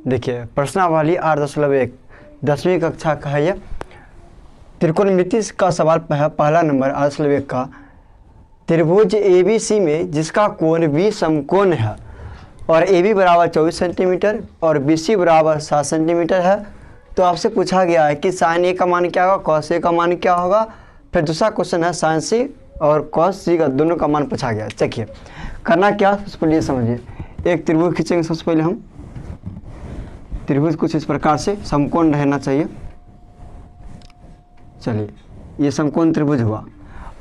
देखिए प्रश्नावली 8.1 10वीं कक्षा का है। यह त्रिकोणमिति का सवाल पहला नंबर 8.1 का। त्रिभुज ABC में जिसका कोण B समकोण है और AB बराबर 24 सेंटीमीटर और BC बराबर 7 सेंटीमीटर है, तो आपसे पूछा गया है कि साइन A का मान क्या होगा, कॉस A का मान क्या होगा। फिर दूसरा क्वेश्चन है साइन C और कॉस C का दोनों का मान पूछा गया। चलिए करना क्या, सबसे पहले समझिए। एक त्रिभुज खींचेंगे सबसे पहले हम। त्रिभुज कुछ इस प्रकार से समकोण रहना चाहिए। चलिए ये समकोण त्रिभुज हुआ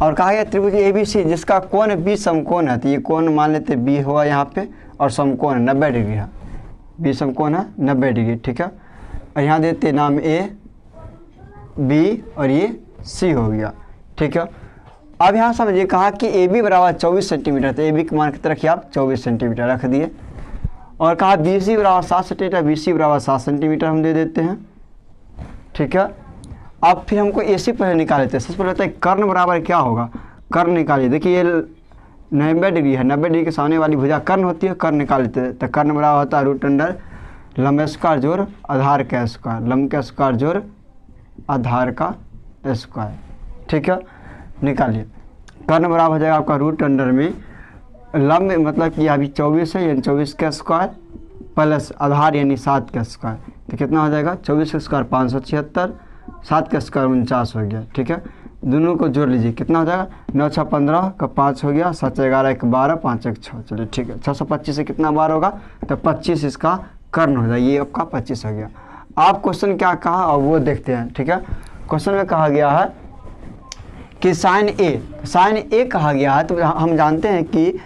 और कहा गया त्रिभुज ABC जिसका कोण B समकोण है, तो ये कोण मान लेते B हुआ यहाँ पे और समकोण 90 डिग्री है। B समकोण है 90 डिग्री, ठीक है। और यहाँ देते नाम A B और ये C हो गया, ठीक है। अब यहाँ समझिए कहा कि AB बराबर 24 सेंटीमीटर, तो AB का मान कितना रखिए आप 24 सेंटीमीटर रख दिए। और कहा BC बराबर 7 सेंटीमीटर, BC बराबर 7 सेंटीमीटर हम दे देते हैं, ठीक है। अब फिर हमको AC पहले निकाल लेते हैं। सबसे पहले होता है कर्ण बराबर क्या होगा, कर्ण निकालिए। देखिए ये 90 डिग्री है, 90 डिग्री के सामने वाली भुजा कर्ण होती है, कर्ण निकाल लेते हैं। तो कर्ण बराबर होता है रूट अंडर लंब स्क्वायर जोड़ आधार का स्क्वायर, लंब का स्क्वायर जोड़ आधार का स्क्वायर, ठीक है। निकालिए कर्ण बराबर हो जाएगा आपका रूट अंडर में लंब मतलब कि अभी 24 है यानी 24 का स्क्वायर प्लस आधार यानी 7 का स्क्वायर, तो कितना हो जाएगा 24 का स्क्वायर 576, 7 का स्क्वायर 49 हो गया, ठीक है। दोनों को जोड़ लीजिए कितना हो जाएगा 9 6 15 का 5 हो गया, 7 11 1 12 5 1 6, चलिए ठीक है। 625 से कितना बार होगा, तो 25 इसका कर्ण हो जाएगा, ये आपका 25 हो गया। आप क्वेश्चन क्या कहा और वो देखते हैं, ठीक है। क्वेश्चन में कहा गया है कि साइन ए कहा गया है, तो हम जानते हैं कि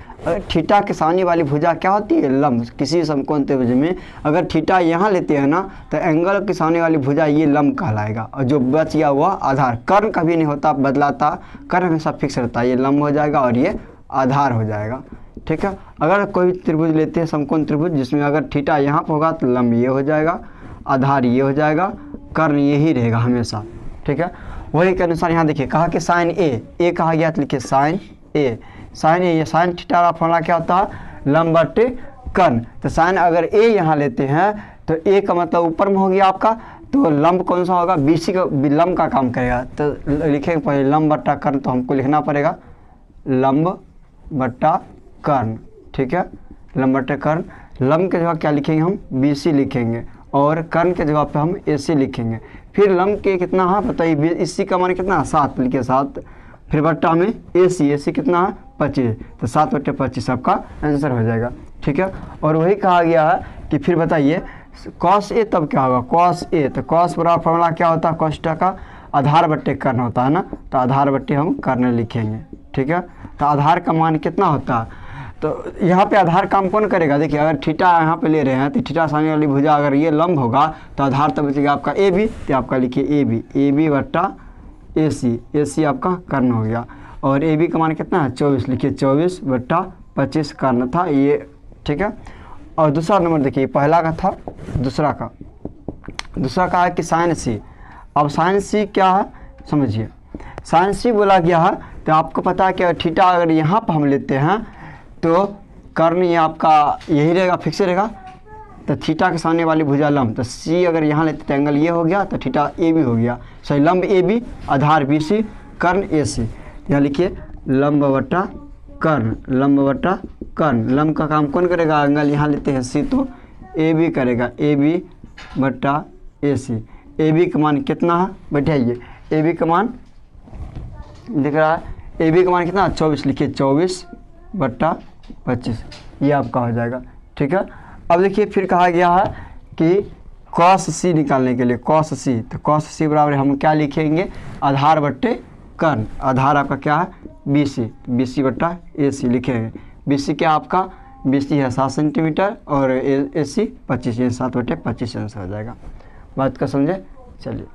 थीटा के सामने वाली भुजा क्या होती है, लंब। किसी समकोण त्रिभुज में अगर थीटा यहाँ लेते हैं ना, तो एंगल के सामने वाली भुजा ये लंब कहलाएगा और जो बच गया हुआ आधार। कर्ण कभी नहीं होता बदलाता, कर्ण हमेशा फिक्स रहता है, ये लंब हो जाएगा और ये आधार हो जाएगा, ठीक है। अगर कोई त्रिभुज लेते हैं समकोण त्रिभुज जिसमें अगर थीटा यहाँ पर होगा तो लंब ये हो जाएगा, आधार ये हो जाएगा, कर्ण यही रहेगा हमेशा, ठीक है। वही के अनुसार यहाँ देखिए कहा कि साइन ए कहा गया, तो लिखिए साइन ए। साइन ए, ये साइन थीटा का फॉर्मूला क्या होता है लंब बटे कर्ण। तो साइन अगर ए यहाँ लेते हैं तो ए का मतलब ऊपर में हो गया आपका, तो लंब कौन सा होगा BC का, लंब का काम करेगा। तो लिखेंगे पहले लंब बट्टा कर्ण, तो हमको लिखना पड़ेगा लंब बट्टा कर्ण, ठीक है। लंब बट्टा कर्ण, लंब के जगह क्या लिखेंगे हम BC लिखेंगे और कर्ण के जगह पे हम AC लिखेंगे। फिर लंब के कितना है बताइए, इसी का मान कितना 7 लिखिए 7, फिर बट्टा में AC कितना है 25, तो 7 बटे 25 आपका आंसर हो जाएगा, ठीक है। और वही कहा गया है कि फिर बताइए कॉस A तब क्या होगा, कॉस A, तो कॉस बराबर फॉर्मूला क्या होता है कॉस का आधार बट्टे कर्ण होता है ना, तो आधार बट्टे हम कर्ण लिखेंगे, ठीक है। तो आधार का मान कितना होता है, तो यहाँ पे आधार काम कौन करेगा। देखिए अगर थीटा यहाँ पे ले रहे हैं तो थीटा सामने वाली भुजा अगर ये लंब होगा तो आधार तब बचेगा आपका AB, तो आपका लिखिए AB बट्टा AC आपका कर्ण हो गया। और AB का मान कितना है 24, लिखिए 24 बट्टा 25 कर्ण था ये, ठीक है। और दूसरा नंबर देखिए पहला का था, दूसरा का है कि साइन C। अब साइन C क्या है समझिए, साइन C बोला गया है तो आपको पता है कि थीटा अगर यहाँ पर हम लेते हैं तो कर्ण ये आपका यही रहेगा, फिक्स रहेगा। तो थीटा के सामने वाली भुजा लंब, तो C अगर यहाँ लेते तो एंगल ये हो गया, तो थीटा AB हो गया, सही लंब AB आधार BC कर्ण AC। यहाँ लिखिए लंब बट्टा कर्ण, लंब बट्टा कर्ण, लंब का काम कौन करेगा, एंगल यहाँ लेते हैं C तो AB करेगा, AB बट्टा AC। AB का मान कितना है बैठाइए, AB का मान दिख रहा है, AB का मान कितना 24, लिखिए 24 बट्टा 25, ये आपका हो जाएगा, ठीक है। अब देखिए फिर कहा गया है कि कॉस C निकालने के लिए कॉस C, तो कॉस C बराबर हम क्या लिखेंगे आधार बट्टे कर्ण, आधार आपका क्या है BC बट्टा AC लिखेंगे। BC क्या आपका BC है 7 सेंटीमीटर और AC 25, 7 बटे 25 आंसर हो जाएगा। बात का समझे, चलिए।